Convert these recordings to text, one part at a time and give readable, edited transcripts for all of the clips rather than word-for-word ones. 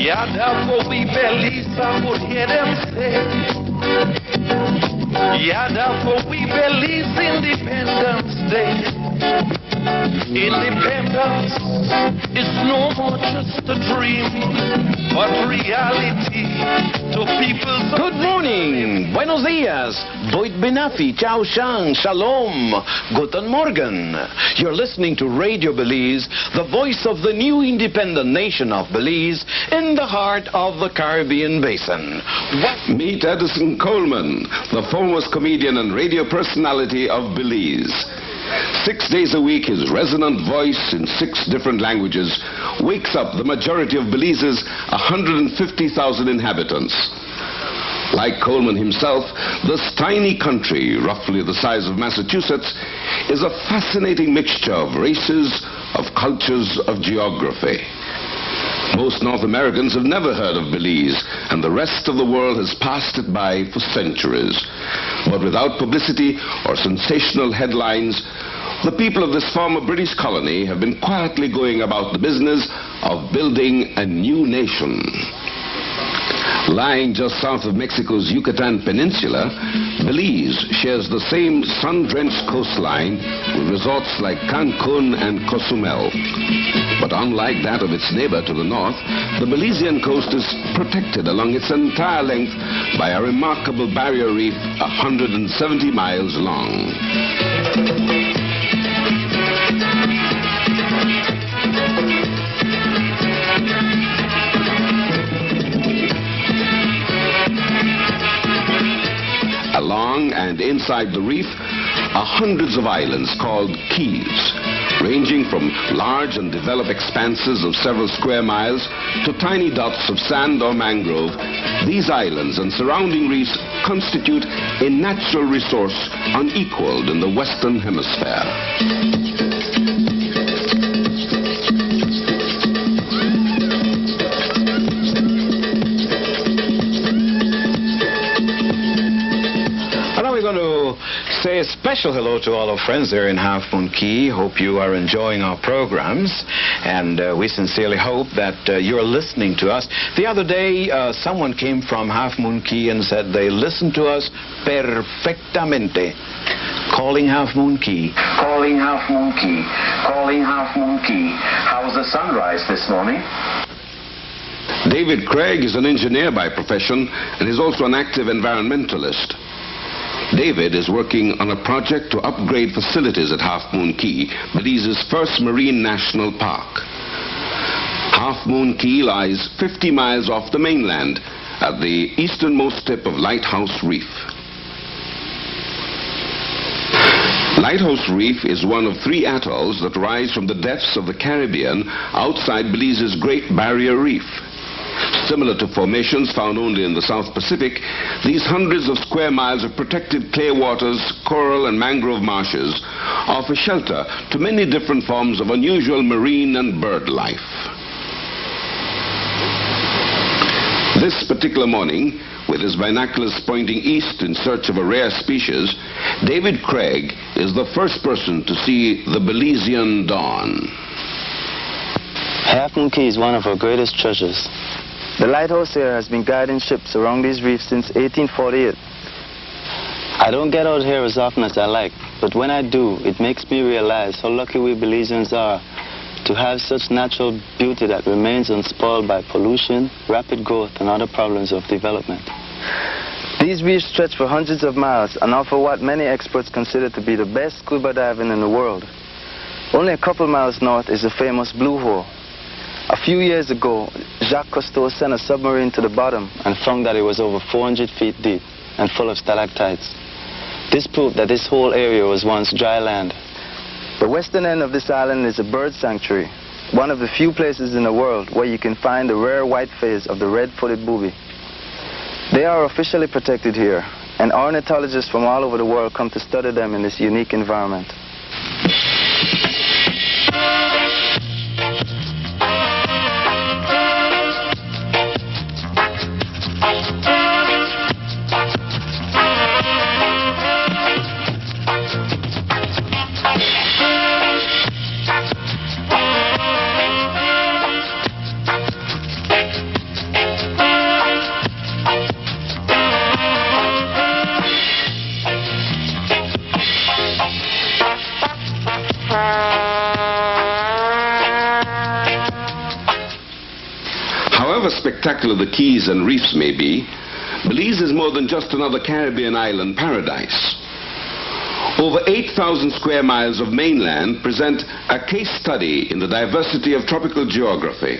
Yada for we Belize, I would hear them say. Yada for we Belize Independence Day. Independence is no more just a dream, but reality to people's... Good morning, buenos días, Voit Benafi, Ciao Shang, Shalom, Guten Morgen. You're listening to Radio Belize, the voice of the new independent nation of Belize in the heart of the Caribbean Basin. Meet Edison Coleman, the foremost comedian and radio personality of Belize. 6 days a week, his resonant voice in 6 different languages wakes up the majority of Belize's 150,000 inhabitants. Like Coleman himself, this tiny country, roughly the size of Massachusetts, is a fascinating mixture of races, of cultures, of geography. Most North Americans have never heard of Belize, and the rest of the world has passed it by for centuries. But without publicity or sensational headlines, the people of this former British colony have been quietly going about the business of building a new nation. Lying just south of Mexico's Yucatan Peninsula, Belize shares the same sun-drenched coastline with resorts like Cancun and Cozumel. But unlike that of its neighbor to the north, the Belizean Coast is protected along its entire length by a remarkable barrier reef 170 miles long. Along and inside the reef are hundreds of islands called keys, ranging from large and developed expanses of several square miles to tiny dots of sand or mangrove. These islands and surrounding reefs constitute a natural resource unequaled in the Western Hemisphere. Say a special hello to all our friends there in Half Moon Cay. Hope you are enjoying our programs, and we sincerely hope that you're listening to us. The other day, someone came from Half Moon Cay and said they listened to us perfectamente. Calling Half Moon Cay. Calling Half Moon Cay. Calling Half Moon Cay. How was the sunrise this morning? David Craig is an engineer by profession and is also an active environmentalist. David is working on a project to upgrade facilities at Half Moon Cay, Belize's first marine national park. Half Moon Cay lies 50 miles off the mainland at the easternmost tip of Lighthouse Reef. Lighthouse Reef is one of 3 atolls that rise from the depths of the Caribbean outside Belize's Great Barrier Reef. Similar to formations found only in the South Pacific, these hundreds of square miles of protected clay waters, coral and mangrove marshes offer shelter to many different forms of unusual marine and bird life. This particular morning, with his binoculars pointing east in search of a rare species, David Craig is the first person to see the Belizean dawn. Half Moon Cay is one of our greatest treasures. The lighthouse here has been guiding ships around these reefs since 1848. I don't get out here as often as I like, but when I do, it makes me realize how lucky we Belizeans are to have such natural beauty that remains unspoiled by pollution, rapid growth, and other problems of development. These reefs stretch for hundreds of miles and offer what many experts consider to be the best scuba diving in the world. Only a couple miles north is the famous Blue Hole. A few years ago, Jacques Cousteau sent a submarine to the bottom and found that it was over 400 feet deep and full of stalactites. This proved that this whole area was once dry land. The western end of this island is a bird sanctuary, one of the few places in the world where you can find the rare white face of the red-footed booby. They are officially protected here, and ornithologists from all over the world come to study them in this unique environment. spectacular the keys and reefs may be, Belize is more than just another Caribbean island paradise. Over 8,000 square miles of mainland present a case study in the diversity of tropical geography.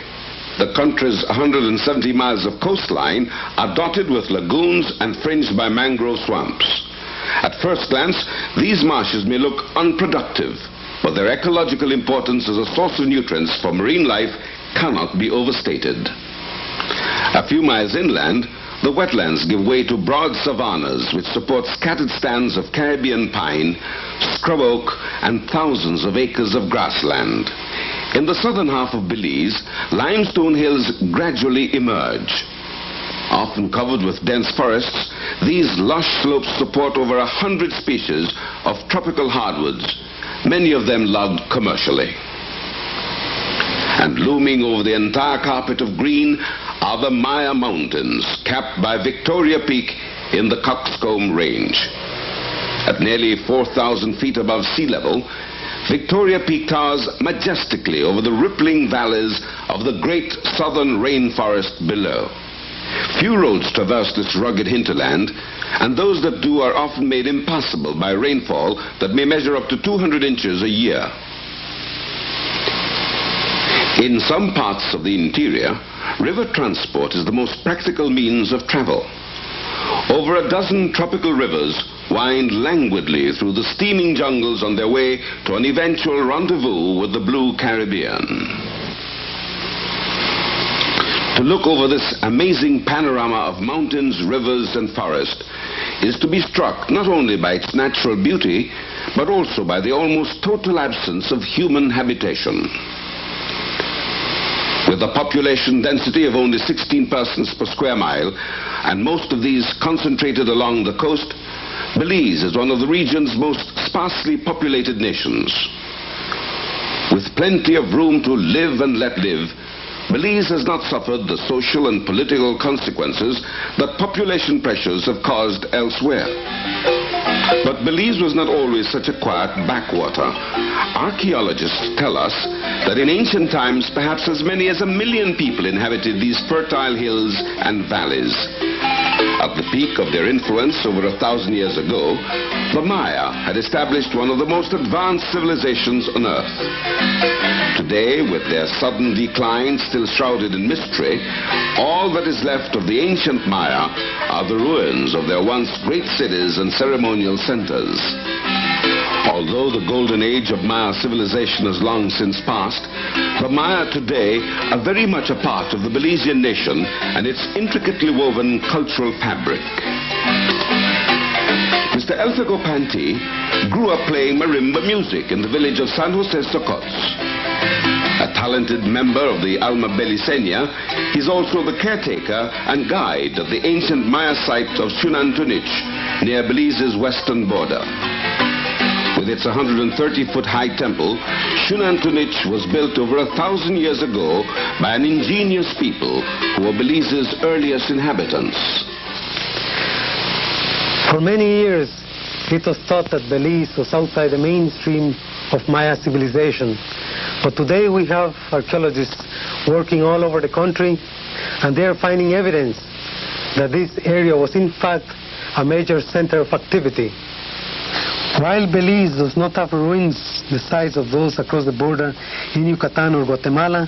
The country's 170 miles of coastline are dotted with lagoons and fringed by mangrove swamps. At first glance, these marshes may look unproductive, but their ecological importance as a source of nutrients for marine life cannot be overstated. A few miles inland, the wetlands give way to broad savannas which support scattered stands of Caribbean pine, scrub oak, and thousands of acres of grassland. In the southern half of Belize, limestone hills gradually emerge. Often covered with dense forests, these lush slopes support over 100 species of tropical hardwoods, many of them logged commercially. And looming over the entire carpet of green are the Maya Mountains, capped by Victoria Peak in the Coxcomb Range. At nearly 4,000 feet above sea level, Victoria Peak towers majestically over the rippling valleys of the great southern rainforest below. Few roads traverse this rugged hinterland, and those that do are often made impassable by rainfall that may measure up to 200 inches a year. In some parts of the interior, river transport is the most practical means of travel. Over a dozen tropical rivers wind languidly through the steaming jungles on their way to an eventual rendezvous with the blue Caribbean. To look over this amazing panorama of mountains, rivers, and forest is to be struck not only by its natural beauty, but also by the almost total absence of human habitation. With a population density of only 16 persons per square mile, and most of these concentrated along the coast, Belize is one of the region's most sparsely populated nations. With plenty of room to live and let live, Belize has not suffered the social and political consequences that population pressures have caused elsewhere. But Belize was not always such a quiet backwater. Archaeologists tell us that in ancient times perhaps as many as 1 million people inhabited these fertile hills and valleys. At the peak of their influence over 1,000 years ago, the Maya had established one of the most advanced civilizations on Earth. Today, with their sudden decline still shrouded in mystery, all that is left of the ancient Maya are the ruins of their once great cities and ceremonial centers. Although the golden age of Maya civilization has long since passed, the Maya today are very much a part of the Belizean nation and its intricately woven cultural fabric. Mr. Elfego Panti grew up playing marimba music in the village of San Jose Socots. A talented member of the Alma Belicenia, he's also the caretaker and guide of the ancient Maya site of Xunantunich near Belize's western border. With its 130-foot high temple, Xunantunich was built over 1,000 years ago by an ingenious people who were Belize's earliest inhabitants. For many years, it was thought that Belize was outside the mainstream of Maya civilization. But today we have archaeologists working all over the country, and they are finding evidence that this area was in fact a major center of activity. While Belize does not have ruins the size of those across the border in Yucatan or Guatemala,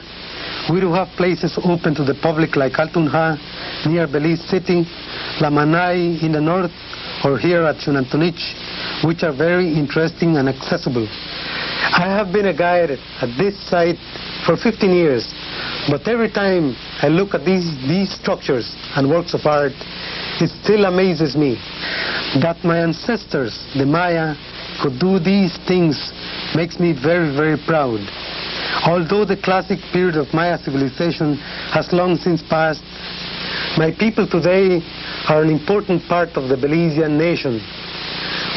we do have places open to the public like Altunja near Belize City, La Manay in the north, or here at Xunantunich, which are very interesting and accessible. I have been a guide at this site for 15 years, but every time I look at these structures and works of art, it still amazes me that my ancestors, the Maya, could do these things. Makes me very, very proud. Although the classic period of Maya civilization has long since passed, my people today are an important part of the Belizean nation.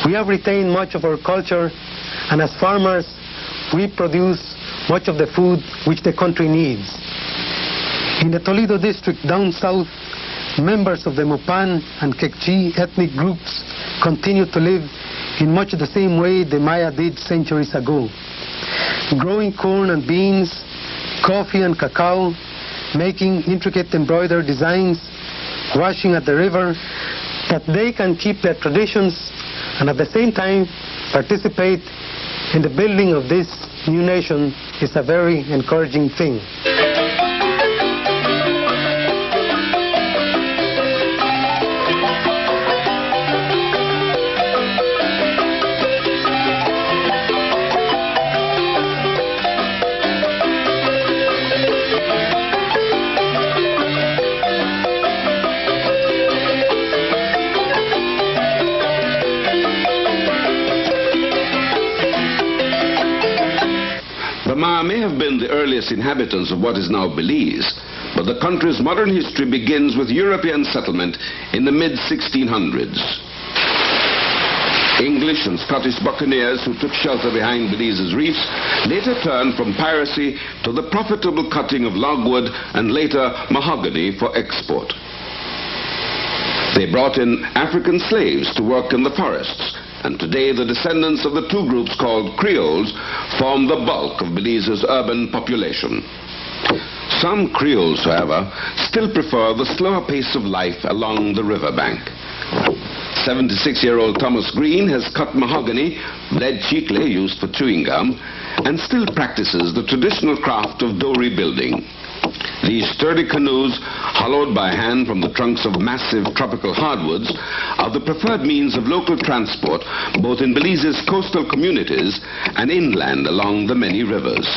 We have retained much of our culture, and as farmers, we produce much of the food which the country needs. In the Toledo district down south, members of the Mopan and Quechua ethnic groups continue to live in much the same way the Maya did centuries ago. Growing corn and beans, coffee and cacao, making intricate embroidered designs, washing at the river, that they can keep their traditions and at the same time participate in the building of this new nation is a very encouraging thing. May have been the earliest inhabitants of what is now Belize, but the country's modern history begins with European settlement in the mid-1600s. English and Scottish buccaneers who took shelter behind Belize's reefs later turned from piracy to the profitable cutting of logwood and later mahogany for export. They brought in African slaves to work in the forests, and today the descendants of the two groups called Creoles form the bulk of Belize's urban population. Some Creoles, however, still prefer the slower pace of life along the riverbank. 76-year-old Thomas Green has cut mahogany, lead chicle used for chewing gum, and still practices the traditional craft of dory building. These sturdy canoes, hollowed by hand from the trunks of massive tropical hardwoods, are the preferred means of local transport both in Belize's coastal communities and inland along the many rivers.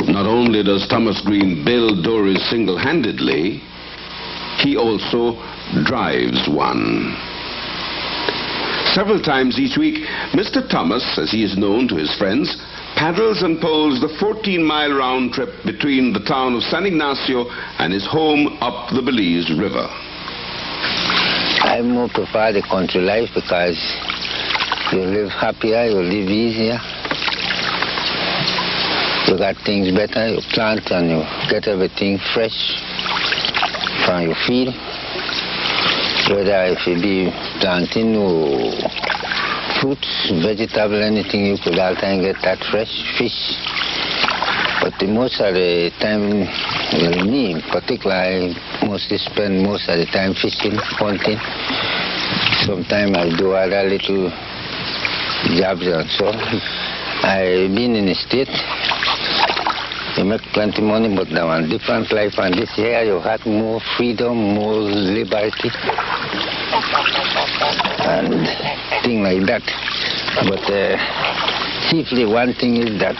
Not only does Thomas Green build dories single-handedly, he also drives one. Several times each week, Mr. Thomas, as he is known to his friends, paddles and poles the 14-mile round trip between the town of San Ignacio and his home up the Belize River. I more prefer the country life because you live happier, you live easier. You got things better, you plant and you get everything fresh from your field. Whether if you be planting or fruits, vegetable, anything, you could all time get that fresh fish. But the most of the time, well, me in particular, I mostly spend most of the time fishing, hunting. Sometimes I do other little jobs and so. I've been in the States. You make plenty money, but now a different life. And this year you had more freedom, more liberty, and things like that. But chiefly one thing is that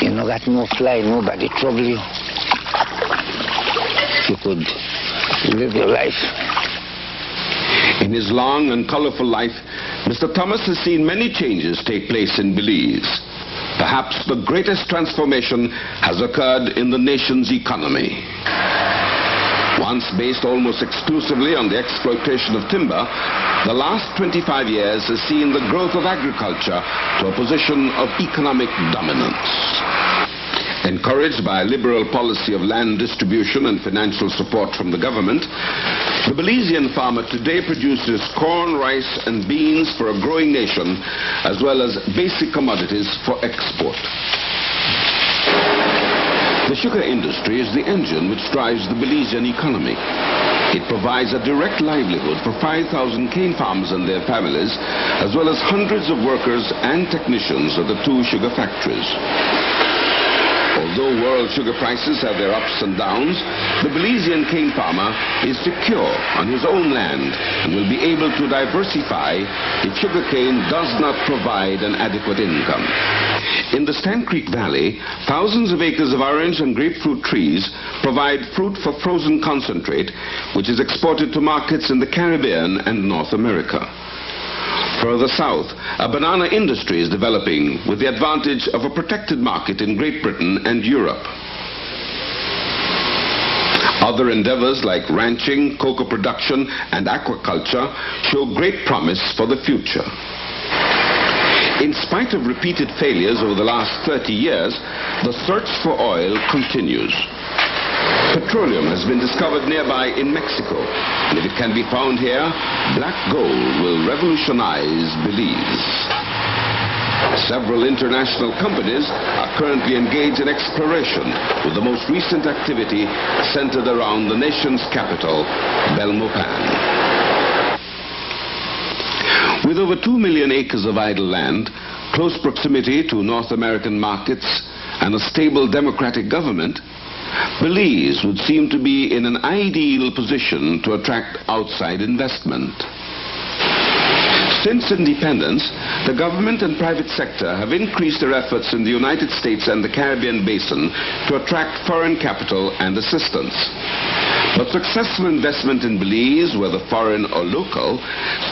you know got no fly, nobody trouble you. You could live your life. In his long and colorful life, Mr. Thomas has seen many changes take place in Belize. Perhaps the greatest transformation has occurred in the nation's economy. Once based almost exclusively on the exploitation of timber, the last 25 years has seen the growth of agriculture to a position of economic dominance. Encouraged by a liberal policy of land distribution and financial support from the government, the Belizean farmer today produces corn, rice, and beans for a growing nation, as well as basic commodities for export. The sugar industry is the engine which drives the Belizean economy. It provides a direct livelihood for 5,000 cane farmers and their families, as well as hundreds of workers and technicians at the two sugar factories. Although world sugar prices have their ups and downs, the Belizean cane farmer is secure on his own land and will be able to diversify if sugarcane does not provide an adequate income. In the Stan Creek Valley, thousands of acres of orange and grapefruit trees provide fruit for frozen concentrate, which is exported to markets in the Caribbean and North America. Further south, a banana industry is developing with the advantage of a protected market in Great Britain and Europe. Other endeavors like ranching, cocoa production, and aquaculture show great promise for the future. In spite of repeated failures over the last 30 years, the search for oil continues. Petroleum has been discovered nearby in Mexico, and if it can be found here, black gold will revolutionize Belize. Several international companies are currently engaged in exploration, with the most recent activity centered around the nation's capital, Belmopan. With over 2 million acres of idle land, close proximity to North American markets, and a stable democratic government, Belize would seem to be in an ideal position to attract outside investment. Since independence, the government and private sector have increased their efforts in the United States and the Caribbean basin to attract foreign capital and assistance. But successful investment in Belize, whether foreign or local,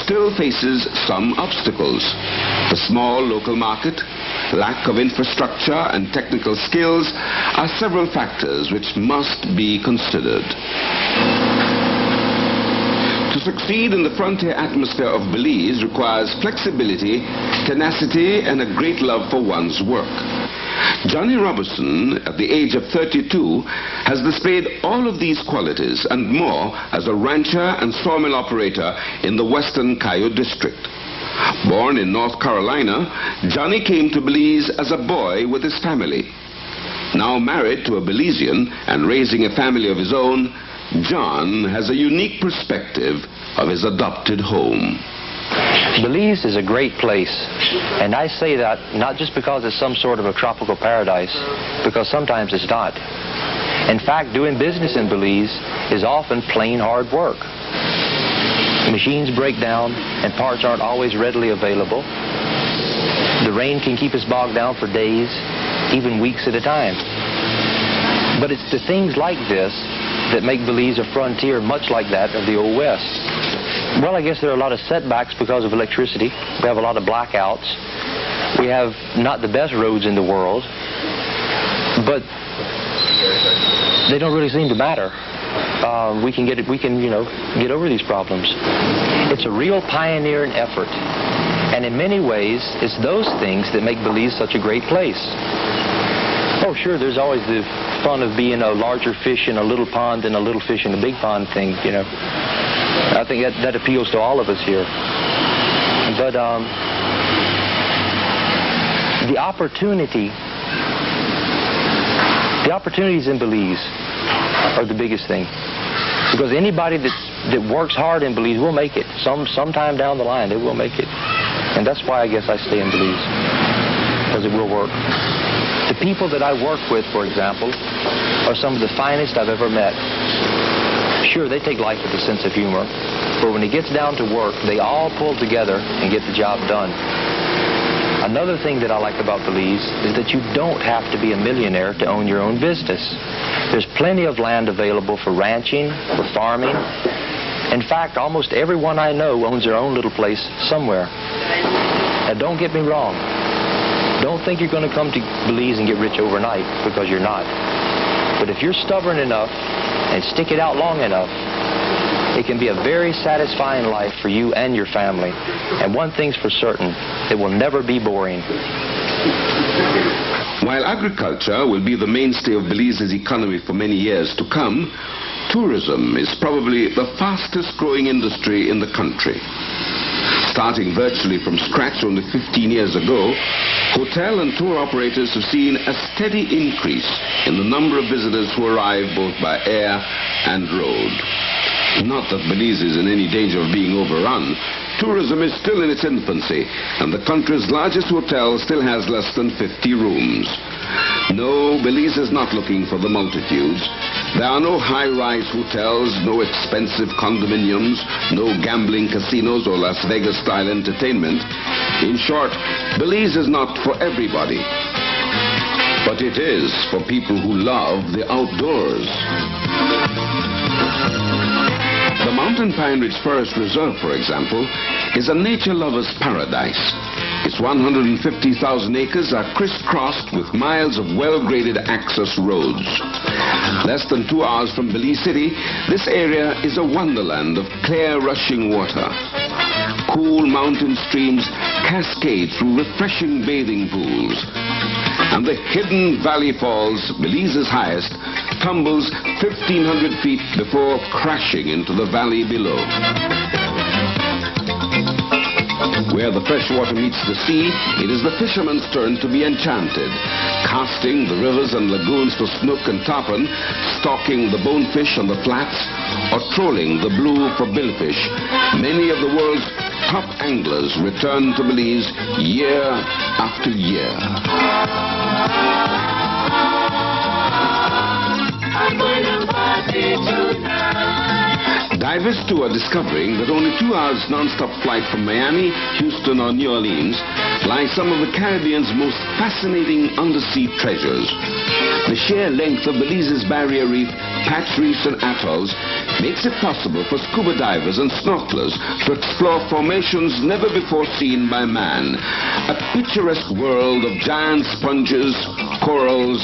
still faces some obstacles. The small local market, lack of infrastructure and technical skills are several factors which must be considered. To succeed in the frontier atmosphere of Belize requires flexibility, tenacity, and a great love for one's work. Johnny Robertson, at the age of 32, has displayed all of these qualities and more as a rancher and sawmill operator in the western Cayo district. Born in North Carolina, Johnny came to Belize as a boy with his family. Now married to a Belizean and raising a family of his own, John has a unique perspective of his adopted home. Belize is a great place, and I say that not just because it's some sort of a tropical paradise, because sometimes it's not. In fact, doing business in Belize is often plain hard work. Machines break down, and parts aren't always readily available. The rain can keep us bogged down for days, even weeks at a time. But it's the things like this that make Belize a frontier much like that of the Old West. Well, I guess there are a lot of setbacks because of electricity. We have a lot of blackouts. We have not the best roads in the world, but they don't really seem to matter. We can get over these problems. It's a real pioneering effort, and in many ways, it's those things that make Belize such a great place. Oh, sure, there's always the fun of being a larger fish in a little pond than a little fish in a big pond thing, you know. I think that appeals to all of us here. But the opportunities in Belize are the biggest thing. Because anybody that works hard in Belize will make it. Sometime down the line, they will make it. And that's why I guess I stay in Belize, because it will work. The people that I work with, for example, are some of the finest I've ever met. Sure, they take life with a sense of humor, but when it gets down to work, they all pull together and get the job done. Another thing that I like about Belize is that you don't have to be a millionaire to own your own business. There's plenty of land available for ranching, for farming. In fact, almost everyone I know owns their own little place somewhere. Now, don't get me wrong. Don't think you're going to come to Belize and get rich overnight, because you're not. But if you're stubborn enough and stick it out long enough, it can be a very satisfying life for you and your family. And one thing's for certain, it will never be boring. While agriculture will be the mainstay of Belize's economy for many years to come, tourism is probably the fastest growing industry in the country. Starting virtually from scratch only 15 years ago, hotel and tour operators have seen a steady increase in the number of visitors who arrive both by air and road. Not that Belize is in any danger of being overrun. Tourism is still in its infancy, and the country's largest hotel still has less than 50 rooms. No, Belize is not looking for the multitudes. There are no high-rise hotels, no expensive condominiums, no gambling casinos or Las Vegas-style entertainment. In short, Belize is not for everybody. But it is for people who love the outdoors. The Mountain Pine Ridge Forest Reserve, for example, is a nature lover's paradise. Its 150,000 acres are crisscrossed with miles of well-graded access roads. Less than 2 hours from Belize City, this area is a wonderland of clear rushing water. Cool mountain streams cascade through refreshing bathing pools. And the hidden valley falls, Belize's highest, tumbles 1,500 feet before crashing into the valley below. Where the fresh water meets the sea, it is the fisherman's turn to be enchanted. Casting the rivers and lagoons for snook and tarpon, stalking the bonefish on the flats, or trolling the blue for billfish, many of the world's top anglers return to Belize year after year. Divers too are discovering that only 2 hours non-stop flight from Miami, Houston or New Orleans lie some of the Caribbean's most fascinating undersea treasures. The sheer length of Belize's barrier reef, patch reefs and atolls makes it possible for scuba divers and snorkelers to explore formations never before seen by man. A picturesque world of giant sponges, corals,